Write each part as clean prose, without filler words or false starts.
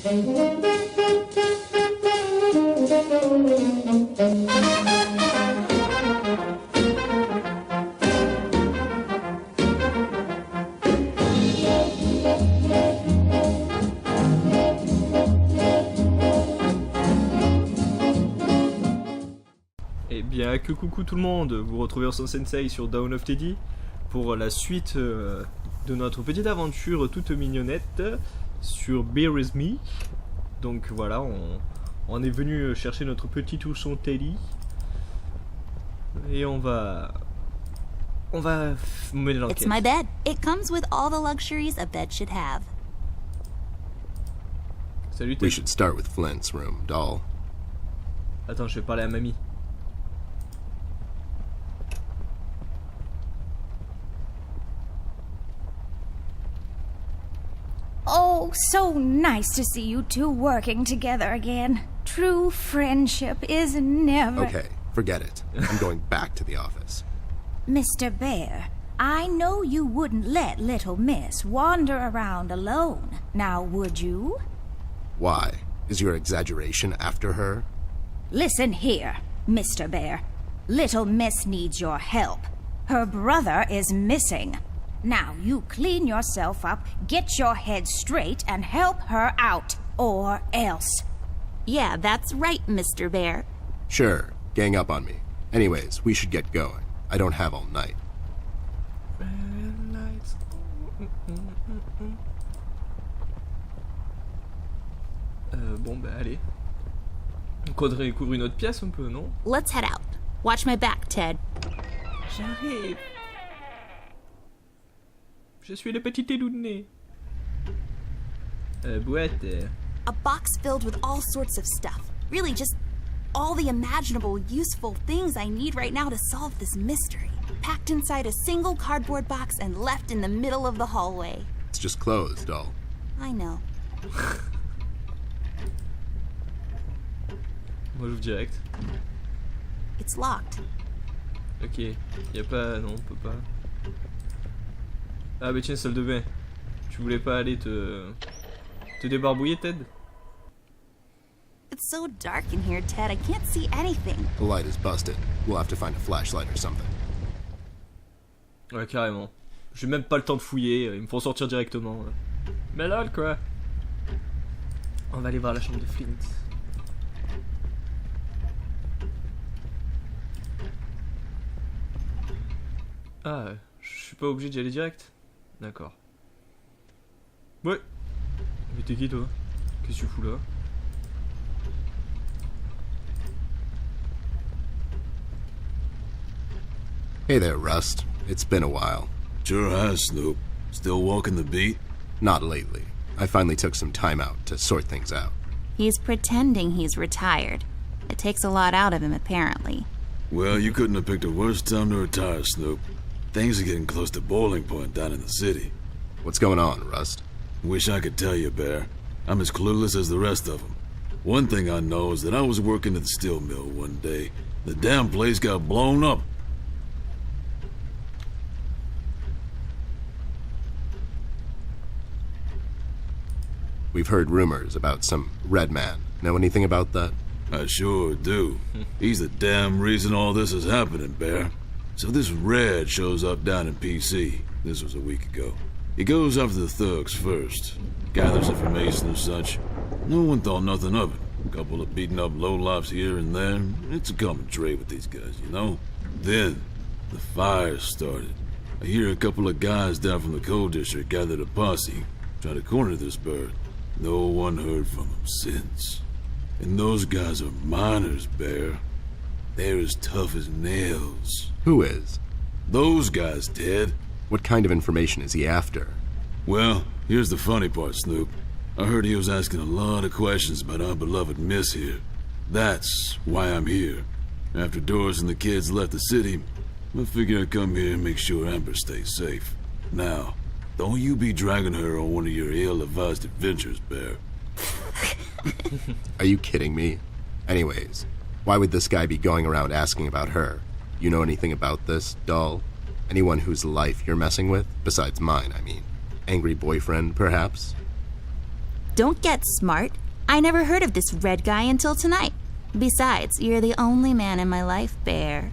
Eh bien, que coucou tout le monde, vous retrouvez OursonSensei sur Dawn of Teddy pour la suite de notre petite aventure toute mignonnette sur Béret. Donc voilà, on est venu chercher notre petit ourson Teddy et on va mener l'enquête. It's my bed. It comes with all the luxuries a bed should have. Salut Teddy. We should start with Flint's room, doll. Attends, je vais parler à mamie. Oh, so nice to see you two working together again. True friendship is never... Okay, forget it. I'm going back to the office. Mr. Bear, I know you wouldn't let little miss wander around alone. Now, would you? Why? Is your exaggeration after her? Listen here, Mr. Bear. Little miss needs your help. Her brother is missing. Now, you clean yourself up, get your head straight, and help her out. Or else. Yeah, that's right, Mr. Bear. Sure, gang up on me. Anyways, we should get going. I don't have all night. Bon bah allez. On couvre une autre pièce un peu, non? Let's head out. Watch my back, Ted. J'arrive. Je suis le petit Tedouné. Boîte. A box filled with all sorts of stuff. Really, just all the imaginable, useful things I need right now to solve this mystery. Packed inside a single cardboard box and left in the middle of the hallway. It's just clothes, doll. I know. Moi j'ouvre direct. It's locked. Ok. Y'a pas... Non, on peut pas. Ah bah tiens, salle de bain. Tu voulais pas aller te débarbouiller, Ted? It's so dark in here, Ted. I can't see anything. The light is busted. We'll have to find a flashlight or something. Ouais, carrément. J'ai même pas le temps de fouiller, ils me font sortir directement. Mais lol, quoi. On va aller voir la chambre de Flint. Ah, je suis pas obligé d'y aller direct? D'accord. Ouais. Mais t'es qui, toi? Qu'est-ce que tu fous là? Hey there, Rust. It's been a while. Sure has, Snoop. Still walking the beat? Not lately. I finally took some time out to sort things out. He's pretending he's retired. It takes a lot out of him, apparently. Well, you couldn't have picked a worse time to retire, Snoop. Things are getting close to boiling point down in the city. What's going on, Rust? Wish I could tell you, Bear. I'm as clueless as the rest of them. One thing I know is that I was working at the steel mill one day. The damn place got blown up. We've heard rumors about some red man. Know anything about that? I sure do. He's the damn reason all this is happening, Bear. So this Red shows up down in PC. This was a week ago. He goes after the thugs first. Gathers information and such. No one thought nothing of it. A couple of beaten up lowlifes here and there. It's a common trait with these guys, you know? Then, the fire started. I hear a couple of guys down from the coal district gathered a posse. Try to corner this bird. No one heard from them since. And those guys are miners, Bear. They're as tough as nails. Who is? Those guys, Ted. What kind of information is he after? Well, here's the funny part, Snoop. I heard he was asking a lot of questions about our beloved Miss here. That's why I'm here. After Doris and the kids left the city, I figured I'd come here and make sure Amber stays safe. Now, don't you be dragging her on one of your ill-advised adventures, Bear. Are you kidding me? Anyways, why would this guy be going around asking about her? You know anything about this, doll? Anyone whose life you're messing with? Besides mine, I mean. Angry boyfriend, perhaps? Don't get smart. I never heard of this red guy until tonight. Besides, you're the only man in my life, Bear.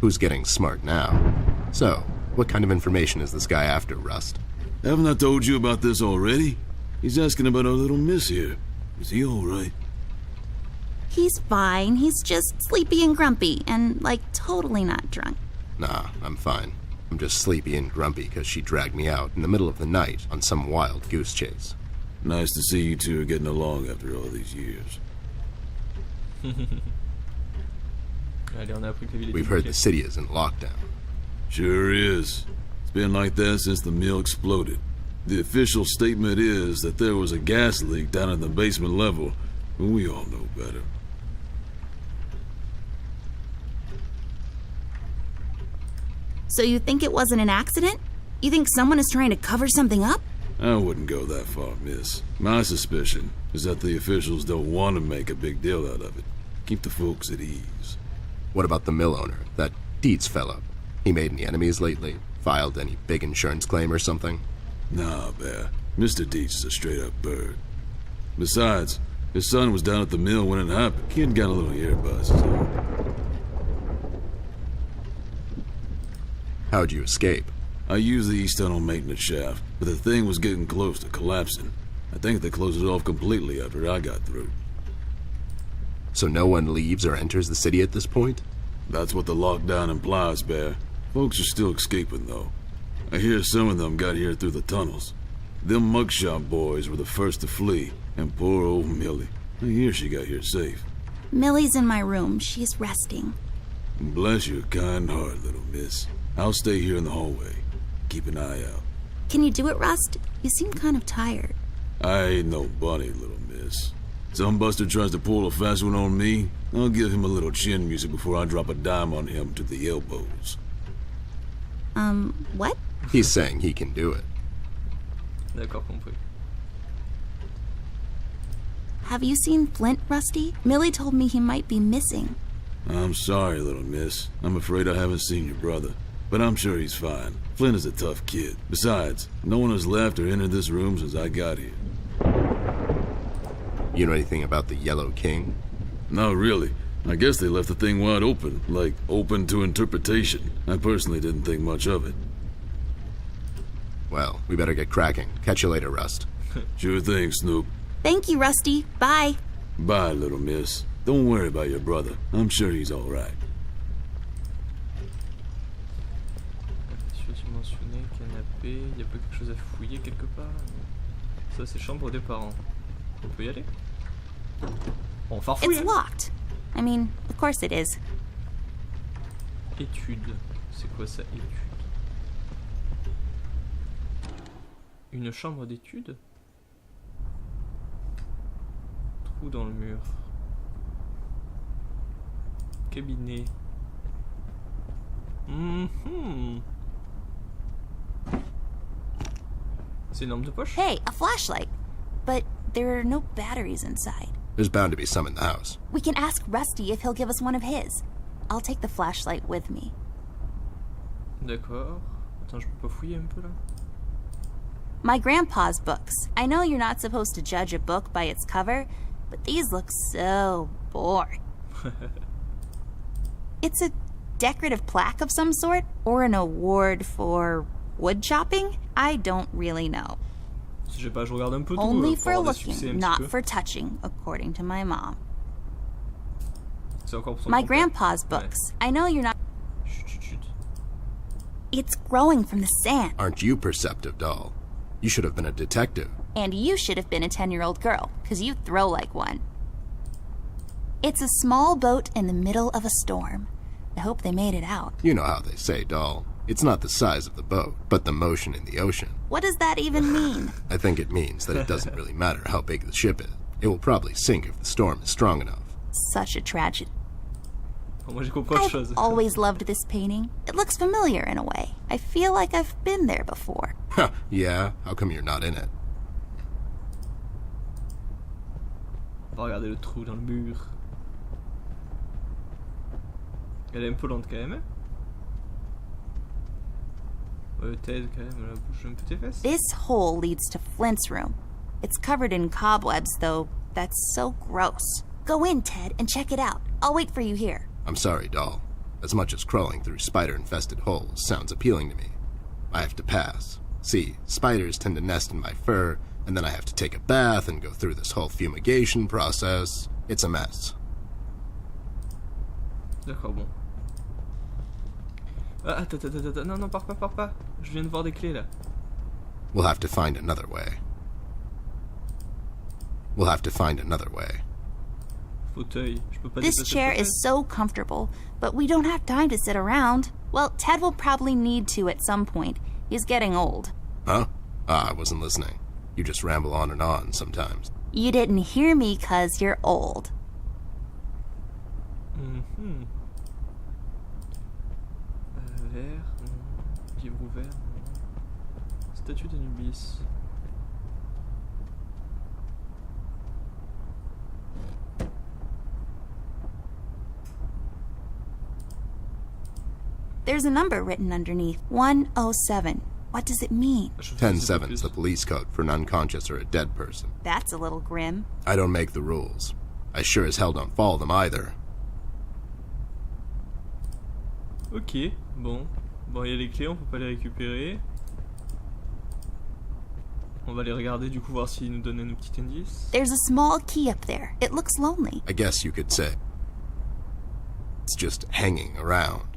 Who's getting smart now? So, what kind of information is this guy after, Rust? Haven't I told you about this already? He's asking about our little miss here. Is he alright? He's fine. He's just sleepy and grumpy and, like, totally not drunk. Nah, I'm fine. I'm just sleepy and grumpy because she dragged me out in the middle of the night on some wild goose chase. Nice to see you two are getting along after all these years. Allez, on a appris que la ville était We've heard bloquée. the city is in lockdown. Sure is. It's been like that since the mill exploded. The official statement is that there was a gas leak down at the basement level, but we all know better. So you think it wasn't an accident? You think someone is trying to cover something up? I wouldn't go that far, miss. My suspicion is that the officials don't want to make a big deal out of it. Keep the folks at ease. What about the mill owner, that Dietz fellow? He made any enemies lately? Filed any big insurance claim or something? Nah, Bear. Mr. Dietz is a straight-up bird. Besides, his son was down at the mill when it happened. Kid got a little earbuzz, so... How'd you escape? I used the east tunnel maintenance shaft, but the thing was getting close to collapsing. I think they closed it off completely after I got through. So no one leaves or enters the city at this point? That's what the lockdown implies, Bear. Folks are still escaping, though. I hear some of them got here through the tunnels. Them mugshot boys were the first to flee, and poor old Millie. I hear she got here safe. Millie's in my room. She's resting. Bless your kind heart, little miss. I'll stay here in the hallway. Keep an eye out. Can you do it, Rust? You seem kind of tired. I ain't no bunny, little miss. Some buster tries to pull a fast one on me, I'll give him a little chin music before I drop a dime on him to the elbows. What? He's saying he can do it. D'accord, compris. Have you seen Flint, Rusty? Millie told me he might be missing. I'm sorry, little miss. I'm afraid I haven't seen your brother. But I'm sure he's fine. Flint is a tough kid. Besides, no one has left or entered this room since I got here. You know anything about the Yellow King? Not really. I guess they left the thing wide open, like open to interpretation. I personally didn't think much of it. Well, we better get cracking. Catch you later, Rust. Sure thing, Snoop. Thank you, Rusty. Bye. Bye, little miss. Don't worry about your brother. I'm sure he's all right. Tu mentionnais canapé, il y a pas quelque chose à fouiller quelque part? Ça c'est chambre des parents. On peut y aller? On farfouille. It's locked. I mean, of course it is. Étude. C'est quoi ça, étude? Une chambre d'études? Trou dans le mur. Cabinet. C'est une lampe de poche? Hey, a flashlight. But there are no batteries inside. There's bound to be some in the house. We can ask Rusty if he'll give us one of his. I'll take the flashlight with me. D'accord. Attends, je peux pas fouiller un peu là? My grandpa's books. I know you're not supposed to judge a book by its cover, but these look so boring. It's a decorative plaque of some sort, or an award for wood chopping? I don't really know. Si j'ai pas, je regarde un peu tout. Only pour for avoir des succès un looking, petit not peu. for touching, according to my mom. C'est encore pour son My grand-père. grandpa's Ouais. books. I know you're not. Chut, chut, chut. It's growing from the sand. Aren't you perceptive, doll? You should have been a detective. And you should have been a 10-year-old girl, because you throw like one. It's a small boat in the middle of a storm. I hope they made it out. You know how they say, doll. It's not the size of the boat, but the motion in the ocean. What does that even mean? I think it means that it doesn't really matter how big the ship is. It will probably sink if the storm is strong enough. Such a tragedy. Oh, moi j'ai compris autre I've chose. always loved this painting. It looks familiar in a way. I feel like I've been there before. Huh, yeah? How come you're not in it? On va regarder le trou dans le mur. Elle est un peu lente quand même. Ted quand même, la bouche un peu tes fesses. This hole leads to Flint's room. It's covered in cobwebs, though. That's so gross. Go in, Ted, and check it out. I'll wait for you here. I'm sorry, doll. As much as crawling through spider-infested holes sounds appealing to me, I have to pass. See, spiders tend to nest in my fur, and then I have to take a bath and go through this whole fumigation process. It's a mess. D'accord, bon. Ah, attends, non, pars pas. Je viens de voir des clés, là. We'll have to find another way. Fauteuil. Je peux pas This déplacer chair le fauteuil. is so comfortable, but we don't have time to sit around. Well, Ted will probably need to at some point. He's getting old. Huh? Ah, I wasn't listening. You just ramble on and on sometimes. You didn't hear me 'cause you're old. Vert, non. Livre ouvert, non. Statue d'Anubis. There's a number written underneath. 107. What does it mean? 10-7's the police code for an unconscious or a dead person. That's a little grim. I don't make the rules. I sure as hell don't follow them either. Ok, bon. Bon, il y a les clés, on peut pas les récupérer. On va les regarder, du coup, voir s'ils nous donnent un petit indice. There's a small key up there. It looks lonely. I guess you could say. It's just hanging around.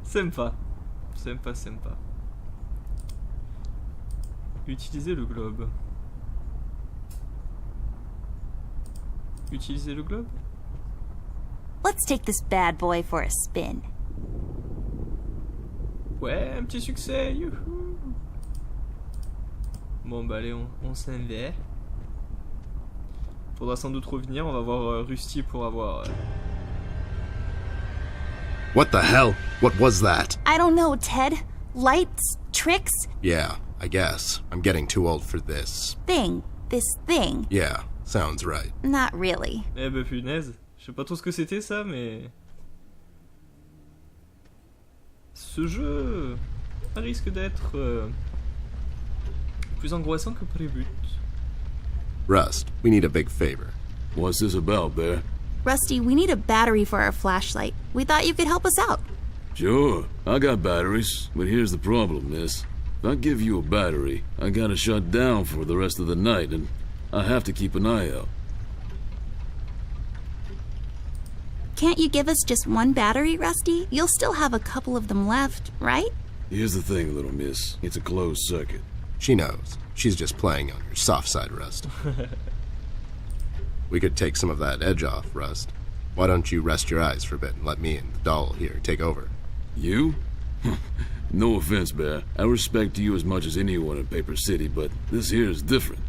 Sympa. Utiliser le globe. Let's take this bad boy for a spin. Ouais, un petit succès, youhou. Bon bah allez, on s'en va. Faudra sans doute revenir, on va voir Rusty pour avoir... What the hell? What was that? I don't know, Ted. Lights? Tricks? Yeah, I guess. I'm getting too old for this. This thing. Yeah, sounds right. Not really. Eh bah punaise, je sais pas trop ce que c'était ça, mais... Ce jeu risque d'être plus angoissant que prévu. Rust, we need a big favor. What's this about, Bear? Rusty, we need a battery for our flashlight. We thought you could help us out. Sure, I got batteries, but here's the problem, miss. If I give you a battery, I gotta shut down for the rest of the night, and I have to keep an eye out. Can't you give us just one battery, Rusty? You'll still have a couple of them left, right? Here's the thing, little miss. It's a closed circuit. She knows. She's just playing on your soft side, Rust. We could take some of that edge off, Rust. Why don't you rest your eyes for a bit and let me and the doll here take over? You? No offense, Bear. I respect you as much as anyone in Paper City, but this here is different.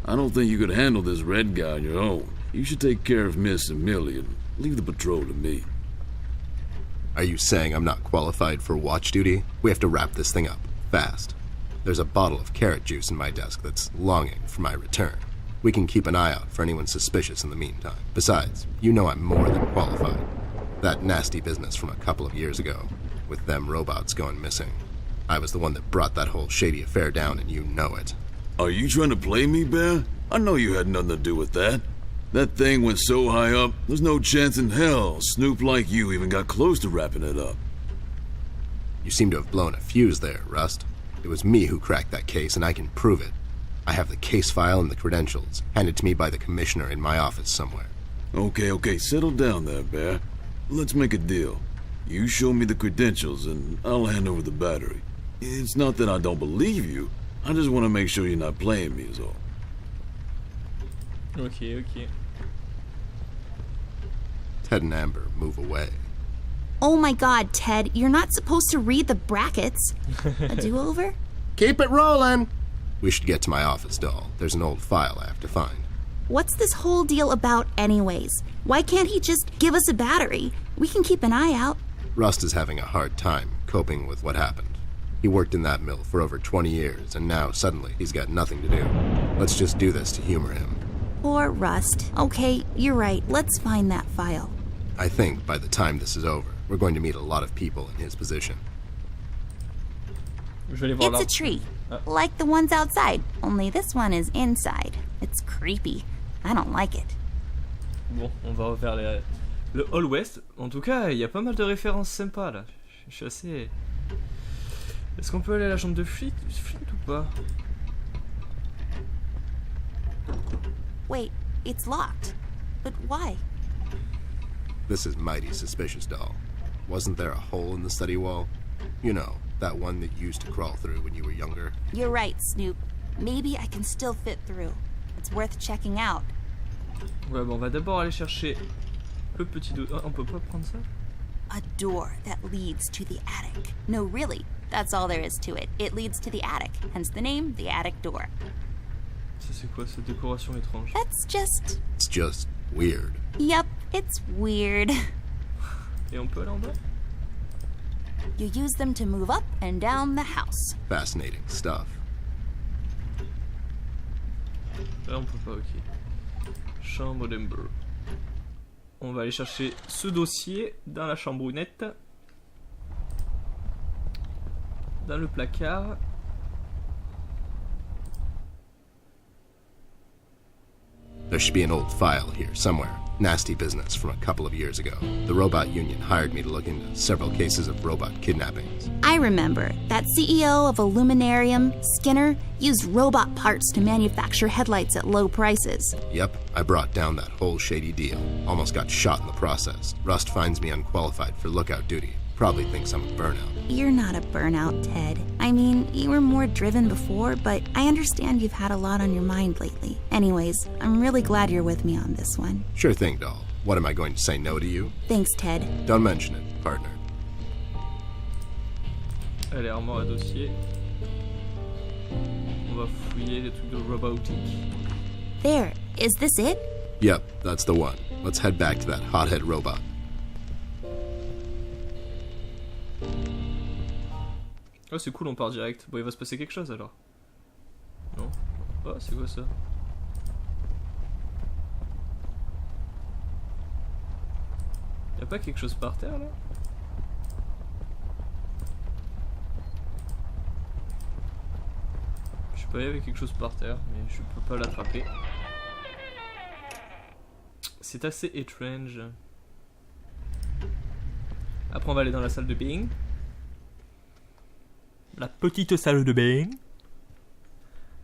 I don't think you could handle this red guy on your own. You should take care of Miss and Millie and leave the patrol to me. Are you saying I'm not qualified for watch duty? We have to wrap this thing up, fast. There's a bottle of carrot juice in my desk that's longing for my return. We can keep an eye out for anyone suspicious in the meantime. Besides, you know I'm more than qualified. That nasty business from a couple of years ago, with them robots going missing. I was the one that brought that whole shady affair down, and you know it. Are you trying to play me, Bear? I know you had nothing to do with that. That thing went so high up, there's no chance in hell Snoop like you even got close to wrapping it up. You seem to have blown a fuse there, Rust. It was me who cracked that case, and I can prove it. I have the case file and the credentials, handed to me by the commissioner in my office somewhere. Okay, settle down there, Bear. Let's make a deal. You show me the credentials, and I'll hand over the battery. It's not that I don't believe you. I just want to make sure you're not playing me is all. Ok. Ted and Amber move away. Oh my god, Ted, you're not supposed to read the brackets. A do-over? Keep it rolling! We should get to my office, doll. There's an old file I have to find. What's this whole deal about anyways? Why can't he just give us a battery? We can keep an eye out. Rust is having a hard time coping with what happened. He worked in that mill for over 20 years, and now suddenly he's got nothing to do. Let's just do this to humor him. Poor Rust. Okay, you're right. Let's find that file. I think by the time this is over, we're going to meet a lot of people in his position. Je vais aller voir It's a tree, like the ones outside, only this one is inside. It's creepy. I don't like it. Bon, on va vers le Hall West. En tout cas, il y a pas mal de références sympas là. Je suis assez... Est-ce qu'on peut aller à la chambre de Flint ou pas? Wait, it's locked. But why? This is mighty suspicious, doll. Wasn't there a hole in the study wall? You know, that one that you used to crawl through when you were younger? You're right, Snoop. Maybe I can still fit through. It's worth checking out. Ouais, bon, on va d'abord aller chercher le petit dos. On peut pas prendre ça? A door that leads to the attic. No, really, that's all there is to it. It leads to the attic, hence the name, the attic door. Ça c'est quoi cette décoration étrange? That's just... It's just weird. Yep, it's weird. Et on peut aller en bas? You use them to move up and down the house. Fascinating stuff. Là on peut pas, ok. Chambre d'Ember. On va aller chercher ce dossier dans la chambronnette. Dans le placard. There should be an old file here somewhere. Nasty business from a couple of years ago. The robot union hired me to look into several cases of robot kidnappings. I remember that CEO of Illuminarium, Skinner, used robot parts to manufacture headlights at low prices. Yep, I brought down that whole shady deal. Almost got shot in the process. Rust finds me unqualified for lookout duty. Probably thinks I'm a burnout. You're not a burnout, Ted. I mean, you were more driven before, but I understand you've had a lot on your mind lately. Anyways, I'm really glad you're with me on this one. Sure thing, doll. What am I going to say no to you? Thanks, Ted. Don't mention it, partner. Allez, armoire à dossier. On va fouiller les trucs de robotique. There, is this it? Yep, that's the one. Let's head back to that hothead robot. Oh c'est cool, on part direct. Bon, il va se passer quelque chose alors. Non? Oh, c'est quoi ça? Y'a pas quelque chose par terre là? Je sais pas, il y avait quelque chose par terre, mais je peux pas l'attraper. C'est assez étrange. Après on va aller dans la salle de bain. La petite salle de bain.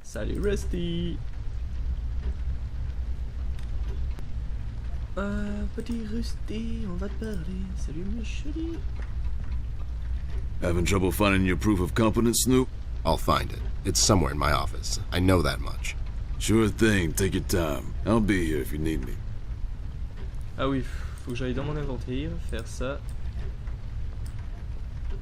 Salut Rusty. Petit Rusty, on va te parler. Salut mon chéri. Having trouble finding your proof of competence, Snoop? I'll find it. It's somewhere in my office. I know that much. Sure thing, take your time. I'll be here if you need me. Ah oui, faut que j'aille dans mon inventaire, faire ça.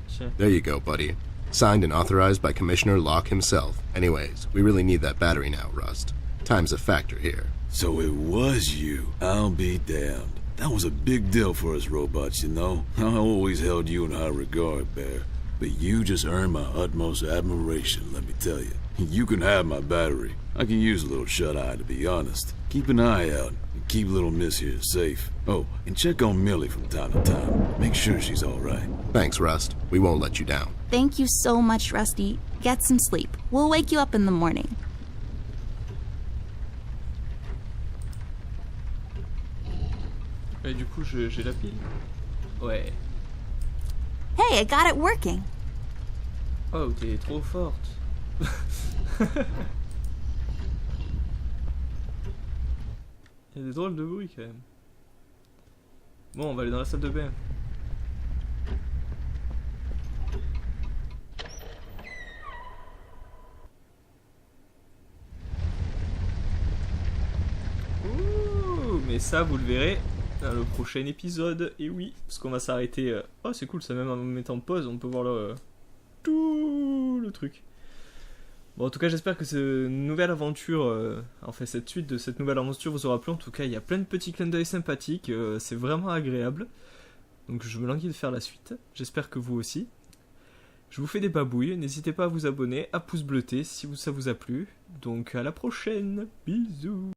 Tiens. There you go, buddy. Signed and authorized by Commissioner Locke himself. Anyways, we really need that battery now, Rust. Time's a factor here. So it was you. I'll be damned. That was a big deal for us robots, you know. I always held you in high regard, Bear. But you just earned my utmost admiration, let me tell you. You can have my battery. I can use a little shut-eye, to be honest. Keep an eye out, and keep little Miss here safe. Oh, and check on Millie from time to time. Make sure she's all right. Thanks, Rust. We won't let you down. Thank you so much, Rusty. Get some sleep. We'll wake you up in the morning. Et du coup, j'ai la pile. Ouais. Hey, I got it working. Oh, t'es trop forte. Il y a des drôles de bruit quand même. Bon, on va aller dans la salle de bain. Ouh, mais ça, vous le verrez dans le prochain épisode. Et oui, parce qu'on va s'arrêter. Oh, c'est cool, ça même en mettant pause, on peut voir tout le truc. Bon, en tout cas, j'espère que cette nouvelle aventure, enfin cette suite de cette nouvelle aventure vous aura plu. En tout cas, il y a plein de petits clins d'œil sympathiques, c'est vraiment agréable. Donc je me languis de faire la suite. J'espère que vous aussi. Je vous fais des babouilles, n'hésitez pas à vous abonner, à pouce bleuter si ça vous a plu. Donc à la prochaine, bisous.